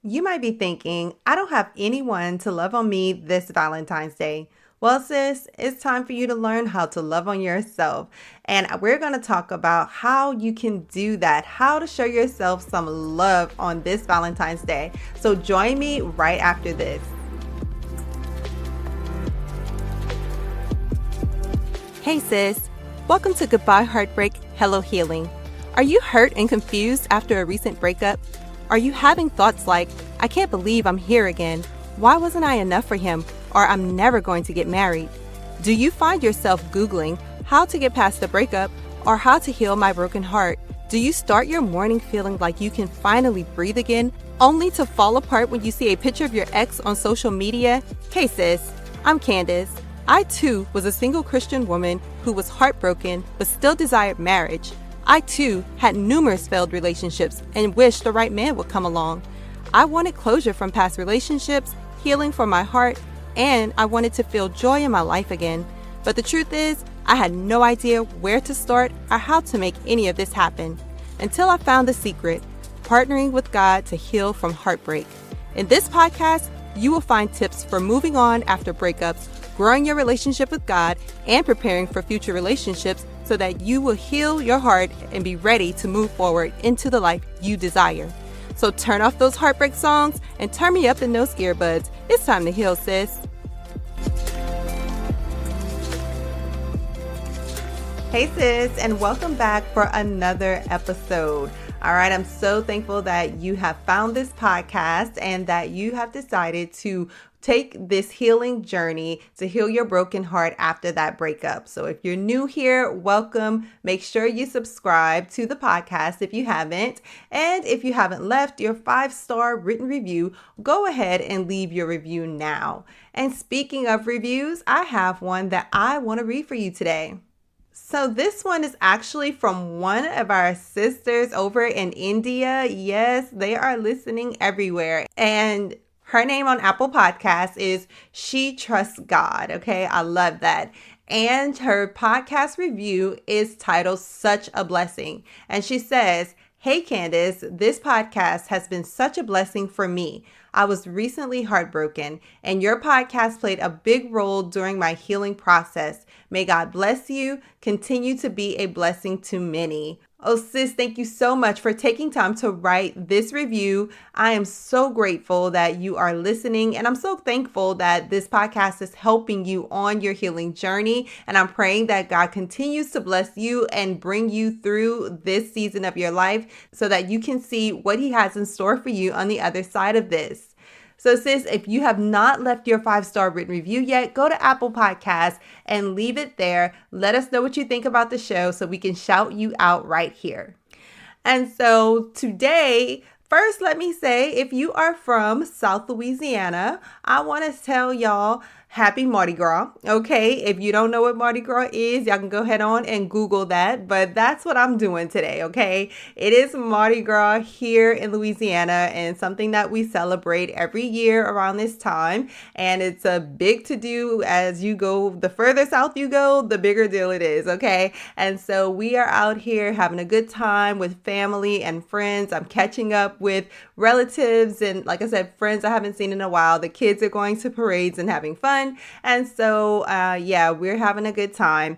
You might be thinking, I don't have anyone to love on me this Valentine's Day. Well, sis, it's time for you to learn how to love on yourself. And we're going to talk about how you can do that, how to show yourself some love on this Valentine's Day. So join me right after this. Hey, sis. Welcome to Goodbye Heartbreak, Hello Healing. Are you hurt and confused after a recent breakup? Are you having thoughts like, I can't believe I'm here again. Why wasn't I enough for him? Or I'm never going to get married? Do you find yourself Googling how to get past the breakup or how to heal my broken heart? Do you start your morning feeling like you can finally breathe again, only to fall apart when you see a picture of your ex on social media? Hey sis, I'm Candace. I too was a single Christian woman who was heartbroken but still desired marriage. I too had numerous failed relationships and wished the right man would come along. I wanted closure from past relationships, healing for my heart, and I wanted to feel joy in my life again. But the truth is, I had no idea where to start or how to make any of this happen until I found the secret, partnering with God to heal from heartbreak. In this podcast, you will find tips for moving on after breakups, growing your relationship with God, and preparing for future relationships so that you will heal your heart and be ready to move forward into the life you desire. So turn off those heartbreak songs and turn me up in those earbuds. It's time to heal, sis. Hey sis, and welcome back for another episode. All right, I'm so thankful that you have found this podcast and that you have decided to take this healing journey to heal your broken heart after that breakup. So if you're new here, welcome. Make sure you subscribe to the podcast if you haven't. And if you haven't left your 5-star written review, go ahead and leave your review now. And speaking of reviews, I have one that I want to read for you today. So this one is actually from one of our sisters over in India. Yes, they are listening everywhere. And her name on Apple Podcasts is She Trusts God. Okay, I love that. And her podcast review is titled Such a Blessing. And she says, Hey Candace, this podcast has been such a blessing for me. I was recently heartbroken, and your podcast played a big role during my healing process. May God bless you. Continue to be a blessing to many. Oh, sis, thank you so much for taking time to write this review. I am so grateful that you are listening, and I'm so thankful that this podcast is helping you on your healing journey. And I'm praying that God continues to bless you and bring you through this season of your life so that you can see what He has in store for you on the other side of this. So sis, if you have not left your 5-star written review yet, go to Apple Podcasts and leave it there. Let us know what you think about the show so we can shout you out right here. And so today, first, let me say, if you are from South Louisiana, I want to tell y'all happy Mardi Gras. Okay, if you don't know what Mardi Gras is, y'all can go ahead on and Google that. But that's what I'm doing today. Okay, it is Mardi Gras here in Louisiana and something that we celebrate every year around this time. And it's a big to do as you go. The further south you go, the bigger deal it is. Okay, and so we are out here having a good time with family and friends. I'm catching up with relatives and, like I said, friends I haven't seen in a while. The kids are going to parades and having fun. And so, we're having a good time.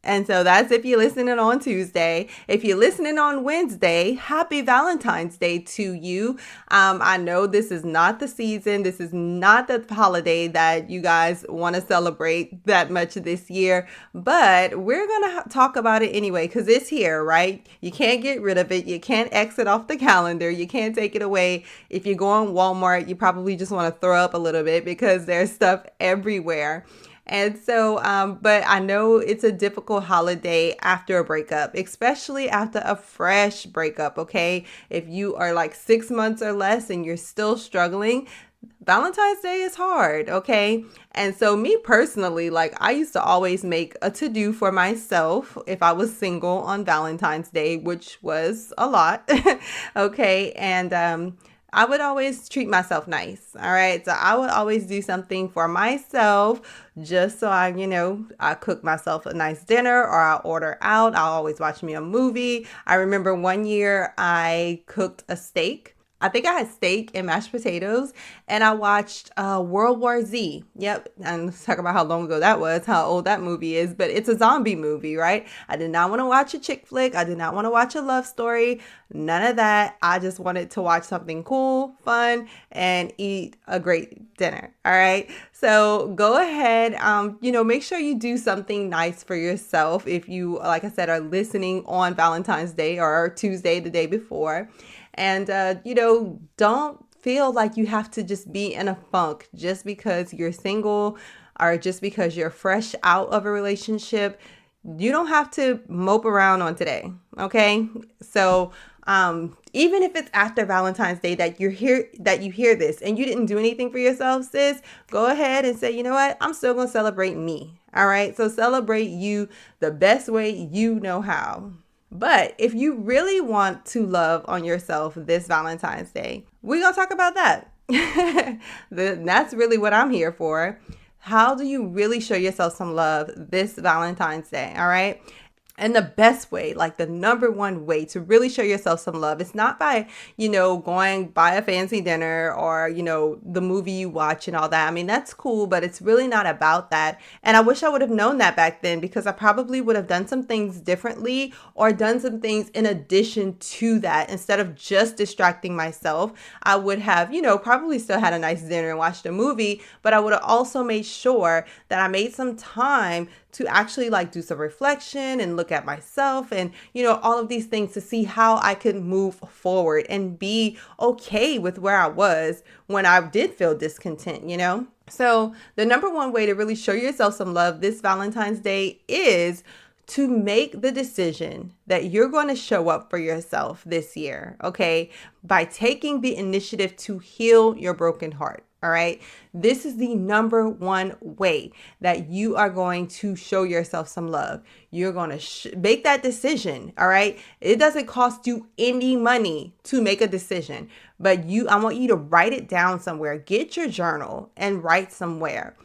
And so that's if you're listening on Tuesday. If you're listening on Wednesday, happy Valentine's Day to you. I know this is not the season. This is not the holiday that you guys want to celebrate that much this year. But we're going to talk about it anyway because it's here, right? You can't get rid of it. You can't exit off the calendar. You can't take it away. If you go on Walmart, you probably just want to throw up a little bit because there's stuff everywhere. And so, but I know it's a difficult holiday after a breakup, especially after a fresh breakup, okay? If you are like 6 months or less and you're still struggling, Valentine's Day is hard, okay? And so me personally, like I used to always make a to-do for myself if I was single on Valentine's Day, which was a lot, okay? And I would always treat myself nice. All right. So I would always do something for myself just so I cook myself a nice dinner or I'll order out. I'll always watch me a movie. I remember one year I cooked a steak. I think I had steak and mashed potatoes, and I watched World War Z. Yep, and let's talk about how long ago that was, how old that movie is, but it's a zombie movie, right? I did not want to watch a chick flick. I did not want to watch a love story. None of that. I just wanted to watch something cool, fun, and eat a great dinner. All right. So go ahead, make sure you do something nice for yourself if you, like I said, are listening on Valentine's Day or Tuesday, the day before. And, don't feel like you have to just be in a funk just because you're single or just because you're fresh out of a relationship. You don't have to mope around on today. Okay. So, even if it's after Valentine's Day that you hear this and you didn't do anything for yourself, sis, go ahead and say, you know what? I'm still going to celebrate me. All right. So celebrate you the best way you know how. But if you really want to love on yourself this Valentine's Day, we're going to talk about that. That's really what I'm here for. How do you really show yourself some love this Valentine's Day? All right. And the best way, like the number one way to really show yourself some love, it's not by, going buy a fancy dinner or, the movie you watch and all that. I mean, that's cool, but it's really not about that. And I wish I would have known that back then, because I probably would have done some things differently or done some things in addition to that. Instead of just distracting myself, I would have, probably still had a nice dinner and watched a movie, but I would have also made sure that I made some time to actually do some reflection and look at myself and, all of these things to see how I could move forward and be okay with where I was when I did feel discontent, So the number one way to really show yourself some love this Valentine's Day is to make the decision that you're going to show up for yourself this year, okay? By taking the initiative to heal your broken heart. All right. This is the number one way that you are going to show yourself some love. You're going to make that decision. All right. It doesn't cost you any money to make a decision, but I want you to write it down somewhere. Get your journal and write somewhere.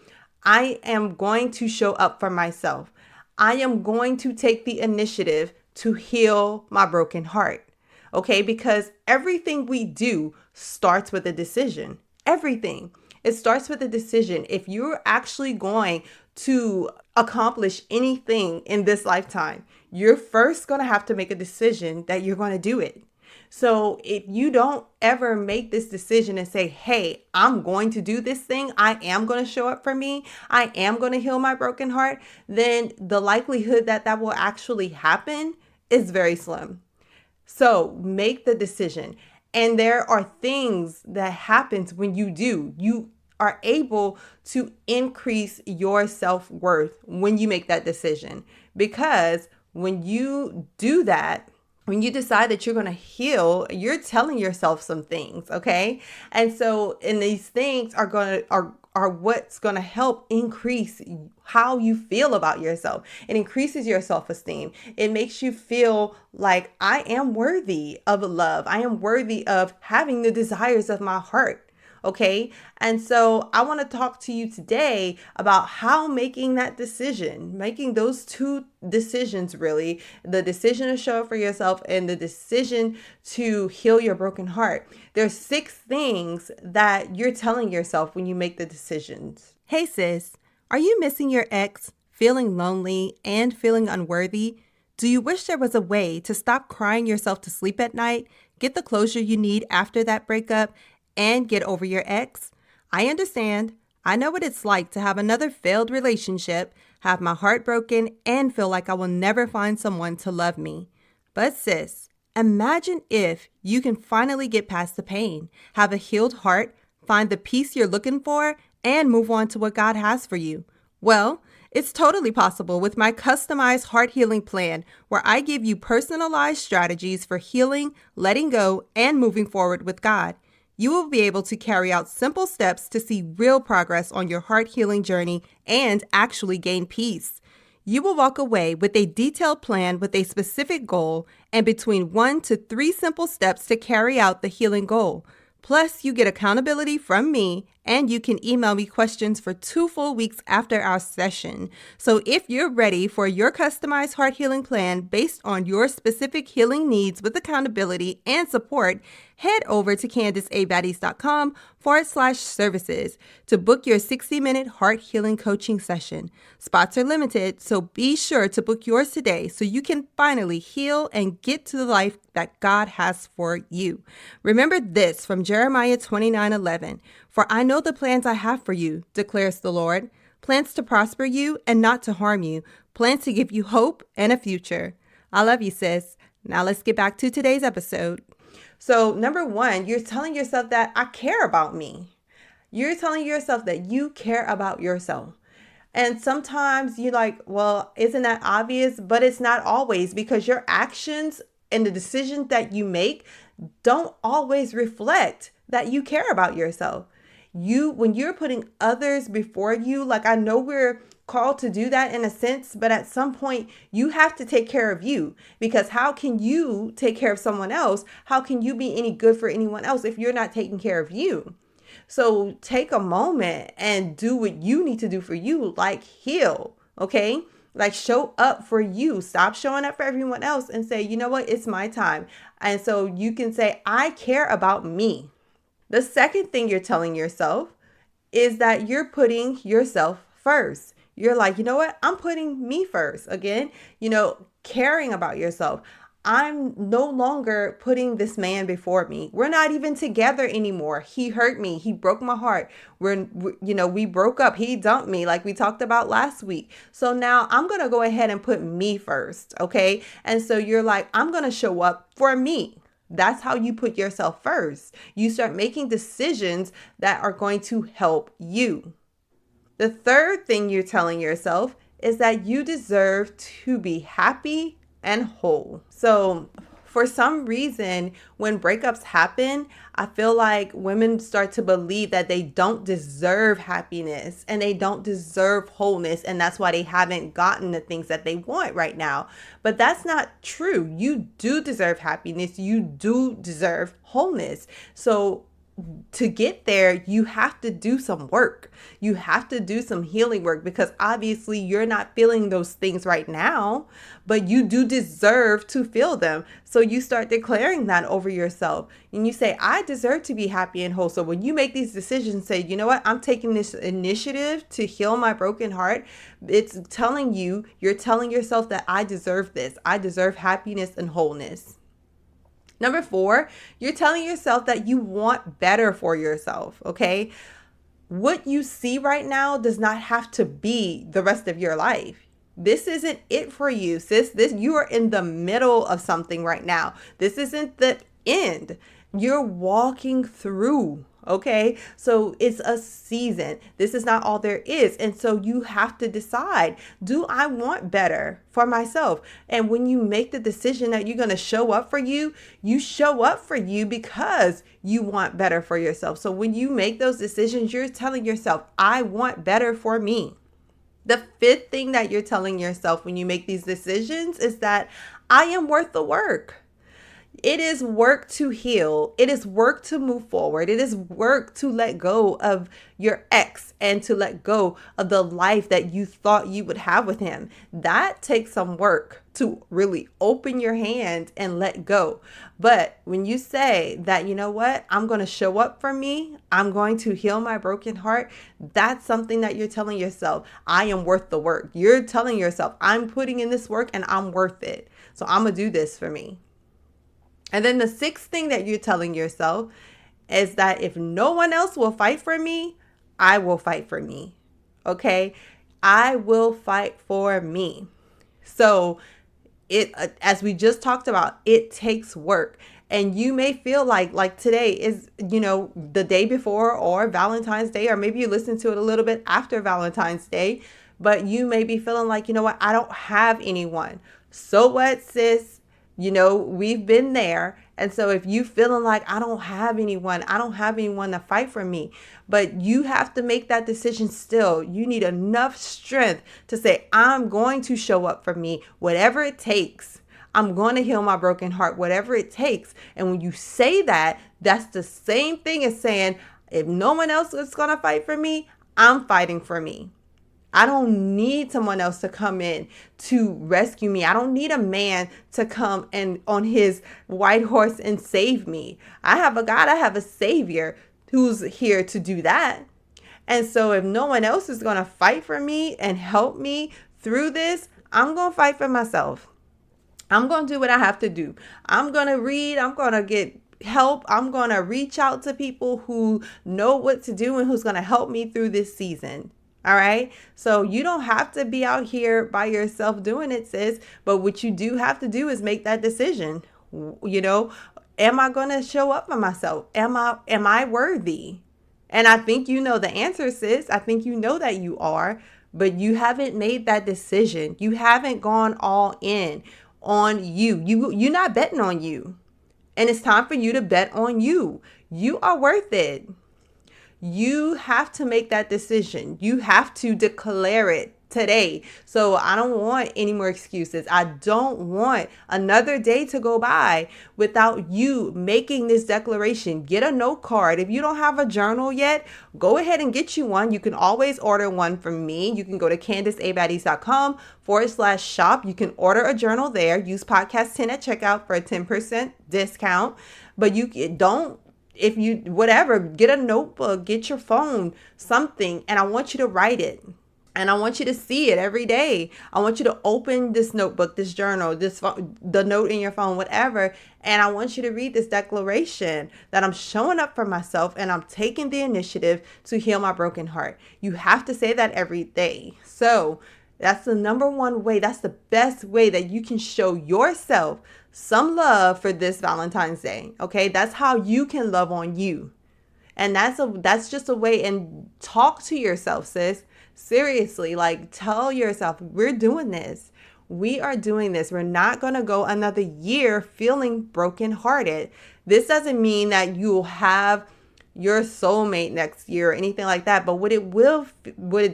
I am going to show up for myself. I am going to take the initiative to heal my broken heart. Okay. Because everything we do starts with a decision. Everything. It starts with a decision. If you're actually going to accomplish anything in this lifetime, you're first going to have to make a decision that you're going to do it. So if you don't ever make this decision and say, hey, I'm going to do this thing, I am going to show up for me, I am going to heal my broken heart, then the likelihood that that will actually happen is very slim. So make the decision. And there are things that happens when you do. You are able to increase your self-worth when you make that decision. Because when you do that, when you decide that you're going to heal, you're telling yourself some things, okay? And these things are what's going to help increase how you feel about yourself. It increases your self-esteem. It makes you feel like I am worthy of love. I am worthy of having the desires of my heart. Okay. And so I want to talk to you today about how making that decision, making those two decisions, really, the decision to show up for yourself and the decision to heal your broken heart. There's 6 things that you're telling yourself when you make the decisions. Hey, sis, are you missing your ex, feeling lonely and feeling unworthy? Do you wish there was a way to stop crying yourself to sleep at night, get the closure you need after that breakup, and get over your ex? I understand. I know what it's like to have another failed relationship, have my heart broken, and feel like I will never find someone to love me. But sis, imagine if you can finally get past the pain, have a healed heart, find the peace you're looking for, and move on to what God has for you. Well, it's totally possible with my customized heart healing plan, where I give you personalized strategies for healing, letting go, and moving forward with God. You will be able to carry out simple steps to see real progress on your heart healing journey and actually gain peace. You will walk away with a detailed plan with a specific goal and between 1 to 3 simple steps to carry out the healing goal. Plus, you get accountability from me, and you can email me questions for 2 full weeks after our session. So if you're ready for your customized heart healing plan based on your specific healing needs with accountability and support, head over to CandiceABaddies.com/services to book your 60-minute heart healing coaching session. Spots are limited, so be sure to book yours today so you can finally heal and get to the life that God has for you. Remember this from Jeremiah 29:11. For I know the plans I have for you, declares the Lord. Plans to prosper you and not to harm you. Plans to give you hope and a future. I love you, sis. Now let's get back to today's episode. So number one, you're telling yourself that I care about me. You're telling yourself that you care about yourself. And sometimes you're like, well, isn't that obvious? But it's not always, because your actions and the decisions that you make don't always reflect that you care about yourself. When you're putting others before you, like I know we're called to do that in a sense, but at some point you have to take care of you, because how can you take care of someone else? How can you be any good for anyone else if you're not taking care of you? So take a moment and do what you need to do for you, like heal, okay? Like show up for you. Stop showing up for everyone else and say, you know what? It's my time. And so you can say, I care about me. The second thing you're telling yourself is that you're putting yourself first. You're like, you know what? I'm putting me first. Again, caring about yourself. I'm no longer putting this man before me. We're not even together anymore. He hurt me. He broke my heart. We broke up. He dumped me like we talked about last week. So now I'm going to go ahead and put me first. Okay. And so you're like, I'm going to show up for me. That's how you put yourself first. You start making decisions that are going to help you. The third thing you're telling yourself is that you deserve to be happy and whole. So for some reason, when breakups happen, I feel like women start to believe that they don't deserve happiness and they don't deserve wholeness. And that's why they haven't gotten the things that they want right now. But that's not true. You do deserve happiness. You do deserve wholeness. So to get there, you have to do some work. You have to do some healing work, because obviously you're not feeling those things right now, but you do deserve to feel them. So you start declaring that over yourself and you say, I deserve to be happy and whole. So when you make these decisions, say, you know what, I'm taking this initiative to heal my broken heart. It's telling you, you're telling yourself that I deserve this. I deserve happiness and wholeness. Number 4, you're telling yourself that you want better for yourself, okay? What you see right now does not have to be the rest of your life. This isn't it for you, sis. You are in the middle of something right now. This isn't the end. You're walking through. Okay, so it's a season. This is not all there is. And so you have to decide, do I want better for myself? And when you make the decision that you're going to show up for you, you show up for you because you want better for yourself. So when you make those decisions, you're telling yourself, I want better for me. The 5th thing that you're telling yourself when you make these decisions is that I am worth the work. It is work to heal. It is work to move forward. It is work to let go of your ex and to let go of the life that you thought you would have with him. That takes some work to really open your hand and let go. But when you say that, you know what, I'm going to show up for me, I'm going to heal my broken heart, that's something that you're telling yourself, I am worth the work. You're telling yourself, I'm putting in this work and I'm worth it. So I'm going to do this for me. And then the 6th thing that you're telling yourself is that if no one else will fight for me, I will fight for me. Okay? I will fight for me. So as we just talked about, it takes work. And you may feel like today is, the day before or Valentine's Day, or maybe you listen to it a little bit after Valentine's Day, but you may be feeling like, you know what, I don't have anyone. So what, sis? We've been there. And so if you feeling like I don't have anyone to fight for me, but you have to make that decision still. You need enough strength to say, I'm going to show up for me, whatever it takes. I'm going to heal my broken heart, whatever it takes. And when you say that, that's the same thing as saying, if no one else is going to fight for me, I'm fighting for me. I don't need someone else to come in to rescue me. I don't need a man to come and on his white horse and save me. I have a God, I have a Savior who's here to do that. And so if no one else is going to fight for me and help me through this, I'm going to fight for myself. I'm going to do what I have to do. I'm going to read. I'm going to get help. I'm going to reach out to people who know what to do and who's going to help me through this season. All right. So you don't have to be out here by yourself doing it, sis. But what you do have to do is make that decision. Am I going to show up for myself? Am I worthy? And I think you know the answer, sis. I think you know that you are, but you haven't made that decision. You haven't gone all in on you. You're not betting on you. And it's time for you to bet on you. You are worth it. You have to make that decision. You have to declare it today. So I don't want any more excuses. I don't want another day to go by without you making this declaration. Get a note card. If you don't have a journal yet, go ahead and get you one. You can always order one from me. You can go to CandiceABaddies.com/shop. You can order a journal there. Use podcast 10 at checkout for a 10% discount. But you don't, if you, whatever, get a notebook, get your phone, something, and I want you to write it. And I want you to see it every day. I want you to open this notebook, this journal, the note in your phone, whatever. And I want you to read this declaration that I'm showing up for myself and I'm taking the initiative to heal my broken heart. You have to say that every day. So that's the number one way. That's the best way that you can show yourself some love for this Valentine's Day. Okay. That's how you can love on you. And that's just a way, and talk to yourself, sis. Seriously, like tell yourself, we're doing this. We are doing this. We're not going to go another year feeling brokenhearted. This doesn't mean that you'll have your soulmate next year or anything like that. But what it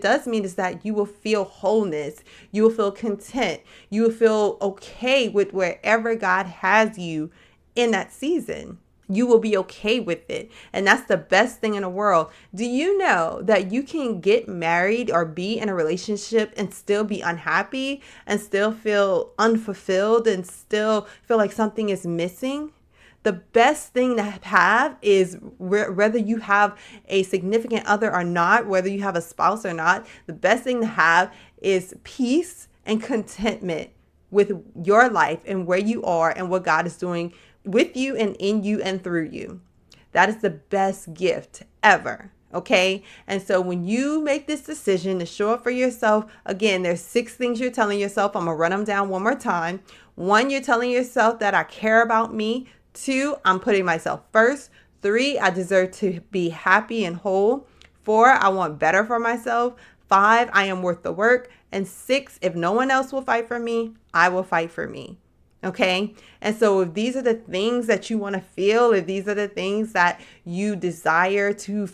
does mean is that you will feel wholeness. You will feel content. You will feel okay with wherever God has you in that season. You will be okay with it. And that's the best thing in the world. Do you know that you can get married or be in a relationship and still be unhappy and still feel unfulfilled and still feel like something is missing? The best thing to have is, whether you have a significant other or not, whether you have a spouse or not, the best thing to have is peace and contentment with your life and where you are and what God is doing with you and in you and through you. That is the best gift ever. Okay. And so when you make this decision to show up for yourself, again, there's 6 things you're telling yourself. I'm going to run them down one more time. 1, you're telling yourself that I care about me. 2, I'm putting myself first. 3, I deserve to be happy and whole. 4, I want better for myself. 5, I am worth the work. And 6, if no one else will fight for me, I will fight for me. Okay. And so if these are the things that you want to feel, if these are the things that you desire to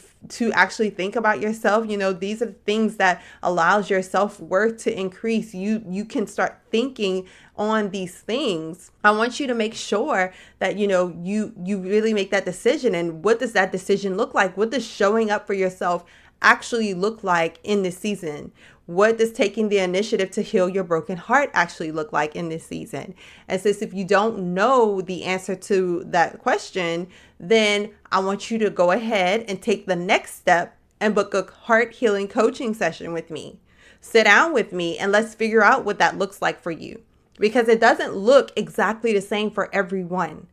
actually think about yourself, these are the things that allows your self-worth to increase. You can start thinking on these things. I want you to make sure that, you really make that decision. And what does that decision look like? What does showing up for yourself actually look like in this season? What does taking the initiative to heal your broken heart actually look like in this season? And since if you don't know the answer to that question, then I want you to go ahead and take the next step and book a heart healing coaching session with me. Sit down with me and let's figure out what that looks like for you, because it doesn't look exactly the same for everyone.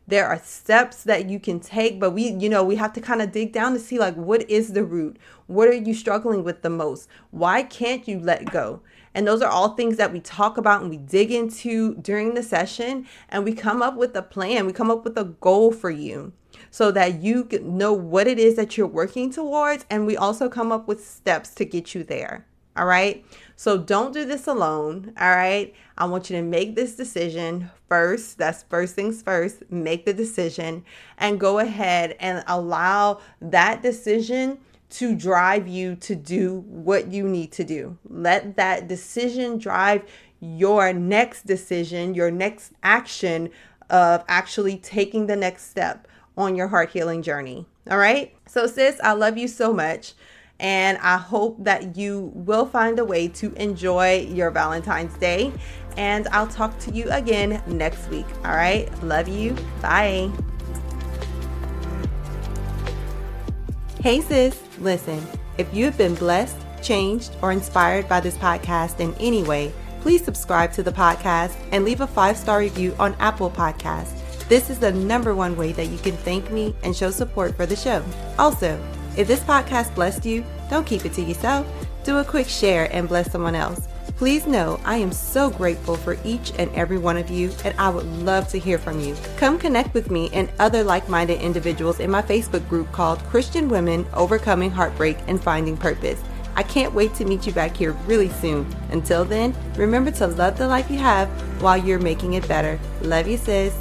There are steps that you can take, but we have to kind of dig down to see, like, what is the root? What are you struggling with the most? Why can't you let go? And those are all things that we talk about and we dig into during the session, and we come up with a plan. We come up with a goal for you so that you know what it is that you're working towards. And we also come up with steps to get you there. All right. So don't do this alone. All right. I want you to make this decision first. That's first things first. Make the decision and go ahead and allow that decision to drive you to do what you need to do. Let that decision drive your next decision, your next action of actually taking the next step on your heart healing journey. All right. So sis, I love you so much. And I hope that you will find a way to enjoy your Valentine's Day. And I'll talk to you again next week. All right. Love you. Bye. Hey sis, listen, if you have been blessed, changed, or inspired by this podcast in any way, please subscribe to the podcast and leave a 5-star review on Apple Podcasts. This is the #1 way that you can thank me and show support for the show. Also, if this podcast blessed you, don't keep it to yourself. Do a quick share and bless someone else. Please know I am so grateful for each and every one of you, and I would love to hear from you. Come connect with me and other like-minded individuals in my Facebook group called Christian Women Overcoming Heartbreak and Finding Purpose. I can't wait to meet you back here really soon. Until then, remember to love the life you have while you're making it better. Love you, sis.